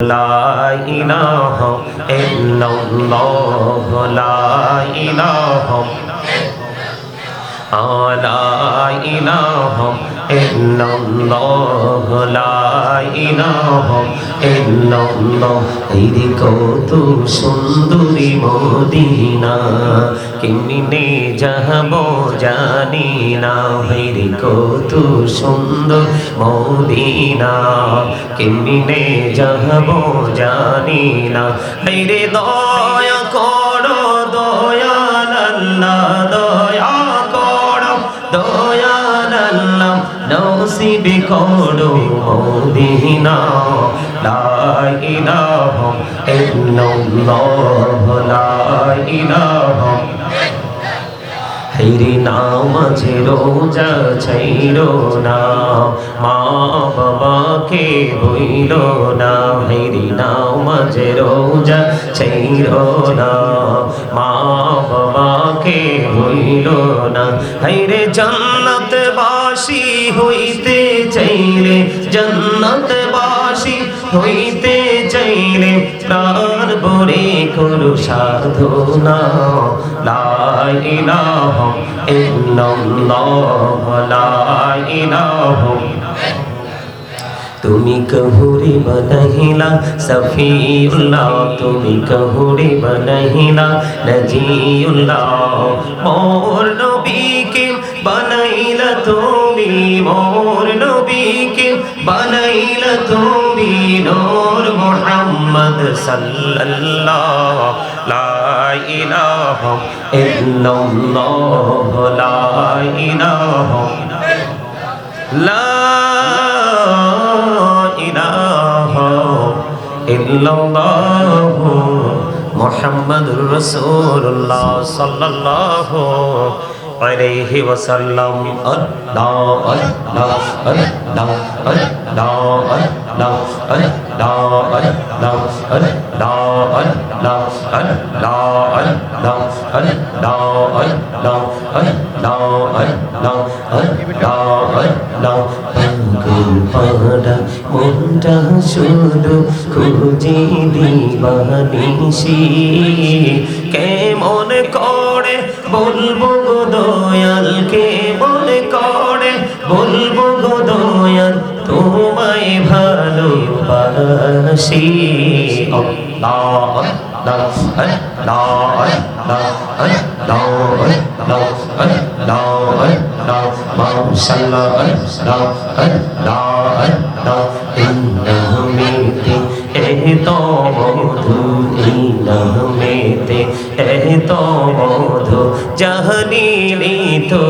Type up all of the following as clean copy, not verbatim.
لا إله إلا الله لا إله لا إله إلا الله لا إله إلا الله এই কত সুন্দরী মদিনা কেমনে যাব জানি না এই কত সুন্দর মদিনা কেমনে যাব জানি না এই রে দয়া করো দয়াল আল্লাহ দয়া দয়াল আল্লাহ নসিব করো মদিনা লা ইলাহা ইল্লাল্লাহ লা ইলাহা হেরি নামাজে রোজা ছাইরো না মা বাবাকে ভুইলো না হেরি নামাজে রোজা ছাইরো না মা বাবাকে ভুইলো না হেরে জান্নাত বাসী হইতে চাইলে জান্নাত বাসী হইতে চাইলে প্রাণ ভরে করো সাধনা লা ইলাহা ইল্লাল্লাহ লা ইলাহা তুমি কহুরে বনহিলা সফিউল্লাহ তুমি কহুরে বনহিলা নজিউল্লাহ মোর নবীকে বানাইলা তুমি মোর নবীকে বানাইলা তুমি নূর মুহাম্মদ সাল্লাল্লাহ লা ইলাহা ইল্লাল্লাহ লা ইলাহা লা ইলাহা ইল্লাল্লাহ মুহাম্মাদুর রাসূলুল্লাহ সাল্লাল্লাহু আলাইহি ওয়াসাল্লাম আল্লাহ আল্লাহ আল্লাহ আল্লাহ আল্লাহ আল্লাহ আল্লাহ আল্লাহ আল্লাহ আল্লাহ আল্লাহ আল্লাহ আল্লাহ আল্লাহ আল্লাহ আল্লাহ পাগল মনটা শুধু খুঁজে দিবানিশি কেমন করে বলবো গো দয়াল কেমন করে বলবো গো দয়াল তোমায় ভালোবাসি আল্লাহ আল্লাহ আল্লাহ আল্লাহ আল্লাহ আল্লাহ আল্লাহ মাশাআল্লাহ আল্লাহ আল্লাহ আল্লাহ ইন্নাহুমিতে এতো মধু ইন্নাহুমিতে এতো মধু জাহানিলি তো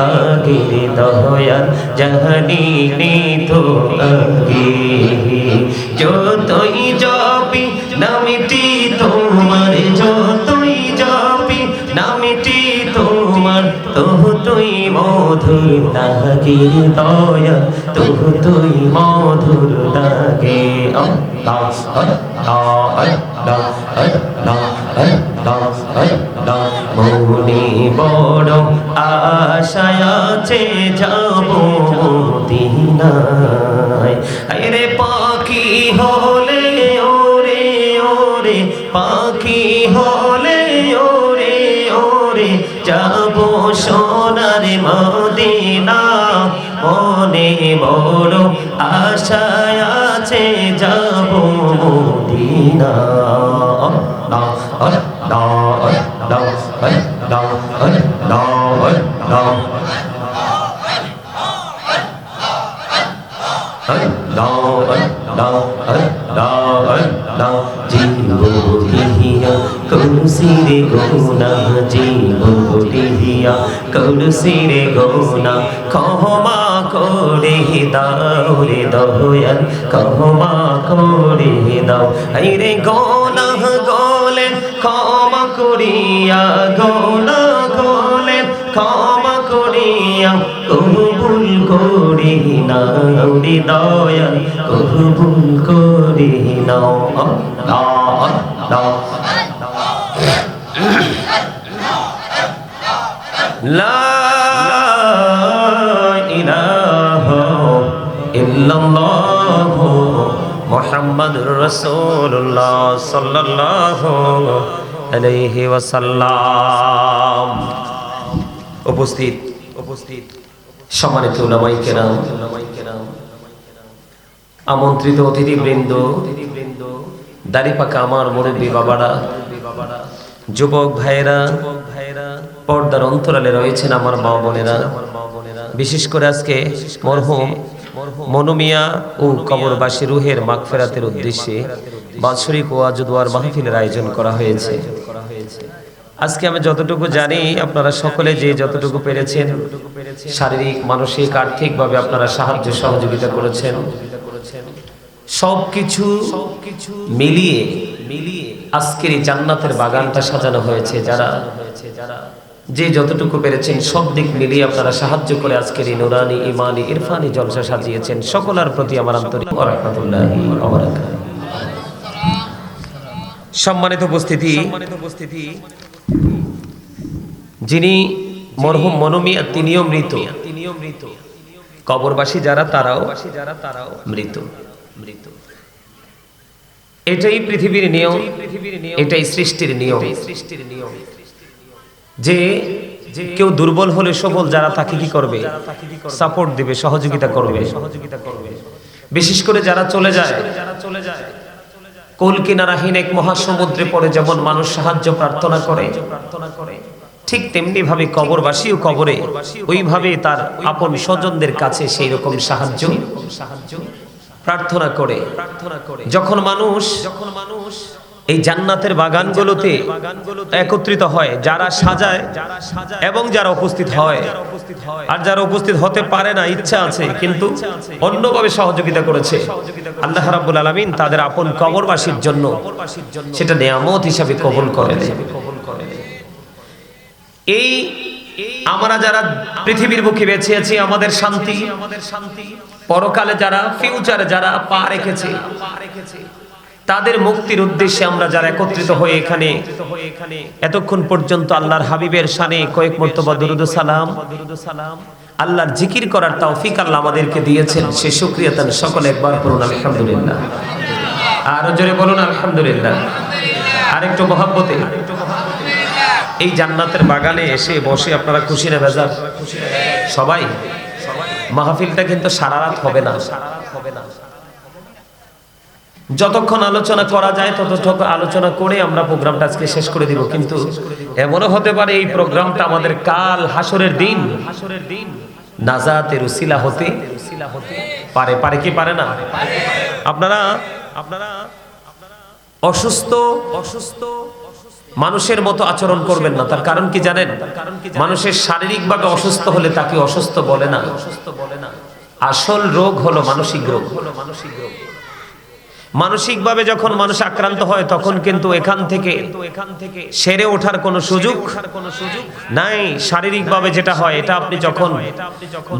আগে দয়াল জাহানিলি তো আগে যতই জপি নামটি তোমার যতই জপি নামটি তোমার তুই মধুর লাগে দয়া তুই মধুর লাগে আল্লাহ আল্লাহ আল্লাহ আল্লাহ আল্লাহ আল্লাহ মনে বড় আশায় আছে যাব মদিনায় আরে পাখি হলে ওরে ওরে পাখি হলে ওরে ওরে যাব সোনার মদিনা মনে বড় আশায় আছে যাব মদিনা আল্লাহ আল্লাহ আল্লাহ আল্লাহ আল্লাহ আল্লাহ কৌশিরে গৌনা জীবলিয়া কৌশিরে গৌনা ক্ষমা করে দাও রে দয়াল ক্ষমা করে দাও এই রে গৌনা গলে ক্ষমা করিয়া গৌনা গলে ক্ষমা করিয়া কবুল করি নাও রে দয়াল কবুল করি নাও আল্লাহ আল্লাহ লা ইলাহা ইল্লাল্লাহ মুহাম্মাদুর রাসূলুল্লাহ সাল্লাল্লাহু আলাইহি ওয়াসাল্লাম। উপস্থিত সম্মানিত উলামায়ে কেরাম, আমন্ত্রিত অতিথিবৃন্দ, দাড়িপাকা আমার মুরব্বী বাবারা, যুবক ভাইয়েরা, পর্দার অন্তরালে রয়েছেন আমার মা বোনেরা, বিশেষ করে আজকে মরহুম মনু মিয়া ও কবরবাসী রুহের মাগফিরাতের উদ্দেশ্যে বাৎসরিক ওয়াজ ও দোয়ার মাহফিলের আয়োজন করা হয়েছে। আজকে আমি যতটুকু জানি আপনারা সকলে যে যতটুকু পেরেছেন শারীরিক, মানসিক, আর্থিকভাবে আপনারা সাহায্য সহযোগিতা করেছেন। সবকিছু মিলিয়ে আজকের এই জান্নাতের বাগানটা সাজানো হয়েছে। যারা যে যতটুকু পেরেছেন সব দিক মিলিয়ে আপনারা সাহায্য করে আজকের এই নুরানি, ইমানি, ইরফানি জলসা সাজিয়েছেন। সকলের প্রতি আমার আন্তরিক রাহমাতুল্লাহি ওয়া বারাকাতুহু। সম্মানিত উপস্থিতি, যিনি মরহুম মনু মিয়া তিনিও মৃত, কবরবাসী যারা তারাও মৃত। এটাই পৃথিবীর নিয়ম, এটাই সৃষ্টির নিয়ম যে কেউ দুর্বল হলে সবল যারা তাকে কি করবে? সাপোর্ট দিবে, সহযোগিতা করবে। বিশেষ করে যারা চলে যায়, কুল কিনারাহীন এক মহাসমুদ্রে পড়ে যেমন মানুষ সাহায্য প্রার্থনা করে, ঠিক তেমনি ভাবে কবরবাসীও কবরে ওইভাবে তার আপন স্বজনদের কাছে সেই রকম সাহায্য প্রার্থনা করে। যখন মানুষ এই জান্নাতের বাগানগুলোতে একত্রিত হয়, যারা সাজায় এবং যারা উপস্থিত হয়, আর যারা উপস্থিত হতে পারে না, ইচ্ছা আছে কিন্তু অন্যভাবে সহযোগিতা করেছে, আল্লাহ রাব্বুল আলামিন তাদের আপন কবরবাসীর জন্য সেটা নিয়ামত হিসাবে কবুল করেন। এই আমরা যারা পৃথিবীর বুকে বেঁচে আছি, আমাদের শান্তি, পরকালে যারা ফিউচারে যারা পা রেখেছে, তাদের মুক্তির উদ্দেশ্যে আমরা যারা একত্রিত হয়ে এখানে এতক্ষণ পর্যন্ত আল্লাহর হাবিবের শানে কয়েক মর্তবা দুরূদ ও সালাম, আল্লাহর জিকির করার তৌফিক আল্লাহ আমাদেরকে দিয়েছেন। সে শুকরিয়া তান সকলে একবার বলুন আলহামদুলিল্লাহ। আরো জোরে বলুন আলহামদুলিল্লাহ। আরেকটু মহব্বতে এই জান্নাতের বাগানে এসে বসে আপনারা খুশি না বেজার? সবাই। মাহফিলটা কিন্তু সারা রাত হবে না, যতক্ষণ আলোচনা করা যায় ততক্ষণ আলোচনা করে আমরা প্রোগ্রামটা আজকে শেষ করে দিব। কিন্তু এমনও হতে পারে এই প্রোগ্রামটা আমাদের কাল হাসরের দিন নাজাতের উসিলা হতে পারে কি পারে না? আপনারা অসুস্থ মানুষের মতো আচরণ করবেন না। তার কারণ কি জানেন? মানুষের শারীরিকভাবে অসুস্থ হলে তাকে অসুস্থ বলে না। আসল রোগ হলো মানসিক রোগ। মানসিকভাবে যখন মানুষ আক্রান্ত হয় তখন কিন্তু এখান থেকে সেরে ওঠার কোনো সুযোগ নাই। শারীরিকভাবে যেটা হয়, এটা আপনি যখন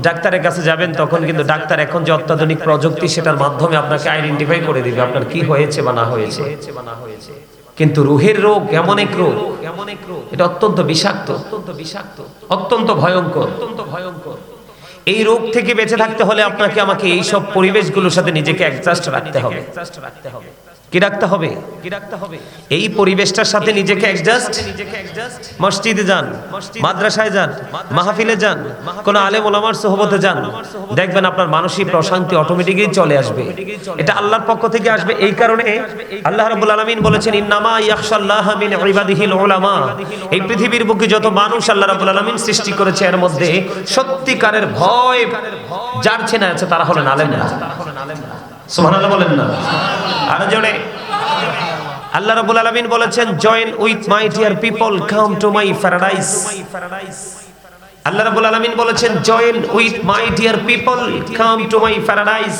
ডাক্তারের কাছে যাবেন তখন কিন্তু ডাক্তার এখন যে অত্যাধুনিক প্রযুক্তি, সেটার মাধ্যমে আপনাকে আইডেন্টিফাই করে দিবে আপনার কি হয়েছে বা না হয়েছে। কিন্তু রুহের রোগ এমন এক রোগ, এটা অত্যন্ত বিষাক্ত, অত্যন্ত ভয়ঙ্কর। এই রোগ থেকে বেঁচে থাকতে হলে আপনাকে আমাকে এই সব পরিবেশগুলোর সাথে নিজেকে অ্যাডজাস্ট রাখতে হবে। কি রাখতে হবে? এই পরিবেশটার সাথে নিজেকে অ্যাডজাস্ট। মসজিদে যান, মাদ্রাসায় যান, মাহফিলে যান, কোন আলেম ওলামার সোহবতে যান, দেখবেন আপনার মানসিক প্রশান্তি অটোমেটিক্যালি চলে আসবে। এটা আল্লাহর পক্ষ থেকে আসবে। এই কারণে আল্লাহ রাব্বুল আলামিন বলেছেন, ইন্নামা ইয়াখশাল্লাহা মিন ইবাদিহিল উলামা। এই পৃথিবীর বুকে যত মানুষ আল্লাহ রাব্বুল আলামিন সৃষ্টি করেছে, এর মধ্যে সত্যিকারের ভয় যার চেনা আছে তারা হলেন আলেমরা। সুবহানাল্লাহ বলেন না? আর জোরে আল্লাহ রাব্বুল আলামিন বলেছেন, join with my dear people, come to my paradise. আল্লাহ রাব্বুল আলামিন বলেছেন, join with my dear people, come to my paradise.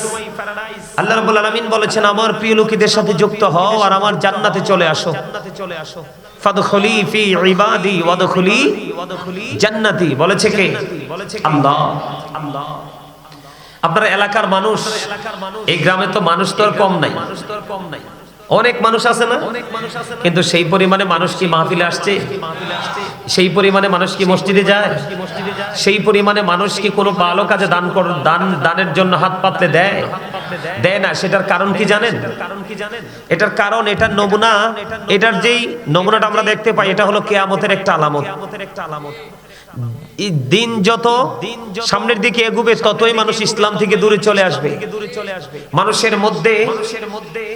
আল্লাহ রাব্বুল আলামিন বলেছেন, আমার প্রিয় লোকেদের সাথে যুক্ত হও আর আমার জান্নাতে চলে আসো। ফাদখুলি ফি ইবাদি ওয়াদখুলি জান্নাতি। বলেছে কে? আল্লাহ। আপনার এলাকার মানুষ, এই গ্রামে তো মানুষ তো আর কম নাই, অনেক মানুষ আছে না? কিন্তু সেই পরিমাণে মানুষ কি মাহফিলে আসছে? সেই পরিমাণে মানুষ কি মসজিদে যায়? সেই পরিমাণে মানুষ কি কোনো ভালো কাজে দানের জন্য হাত পাতলে দেয়? দেয় না, সেটার কারণ কি জানেন? এটার কারণ, এটার নমুনা, এটার যেই নমুনাটা আমরা দেখতে পাই, এটা হলো কিয়ামতের একটা আলামত। দিন যত সামনের দিকে এগুবে ততই মানুষ ইসলাম থেকে দূরে চলে আসবে। মানুষের মধ্যে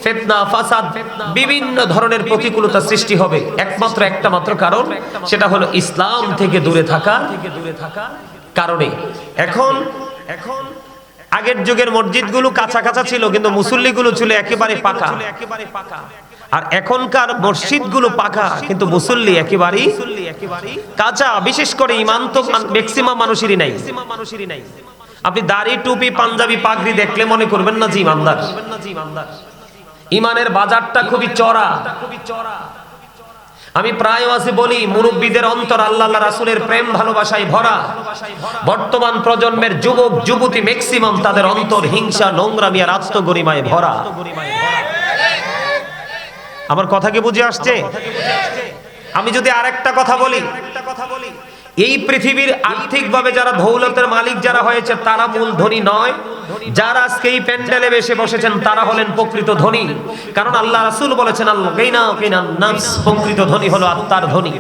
ফিতনা, ফাসাদ, বিভিন্ন ধরনের প্রতিকূলতা সৃষ্টি হবে, একমাত্র একটা মাত্র কারণ, সেটা হলো ইসলাম থেকে দূরে থাকা কারণে। এখন আগের যুগের মসজিদগুলো কাঁচা কাঁচা ছিল, কিন্তু মুসল্লিগুলো ছিল একেবারে পাকা। আর এখনকার মসজিদগুলো পাকা, কিন্তু মুসল্লি একেবারেই কাঁচা। বিশেষ করে ইমান তো ম্যাক্সিমাম মানুষেরই নাই। আপনি দাড়ি, টুপি, পাঞ্জাবি, পাগড়ি দেখলে মনে করবেন না যে ইমানদার। ইমানের বাজারটা খুবই চড়া। আমি প্রায় ওয়াজে বলি, মুরব্বীদের অন্তর আল্লাহ রাসূলের প্রেম ভালোবাসায় ভরা। বর্তমান প্রজন্মের যুবক যুবতী ম্যাক্সিমাম তাদের অন্তর হিংসা, নোংরামি আর আত্মগরিমায় ভরা। আমার কথা কি বুঝে আসছে? আমি যদি আরেকটা কথা বলি, এই পৃথিবীর আর্থিকভাবে যারা দৌলতের মালিক যারা হয়েছে তারা মূল ধনী নয়। যারা আজকে এই প্যান্ডেলে বসে বসেছেন তারা হলেন প্রকৃত ধনী। কারণ আল্লাহ রাসূল বলেছেন, আল-গিনা গিনান নাফস, প্রকৃত ধনী হলো আত্মার ধনী।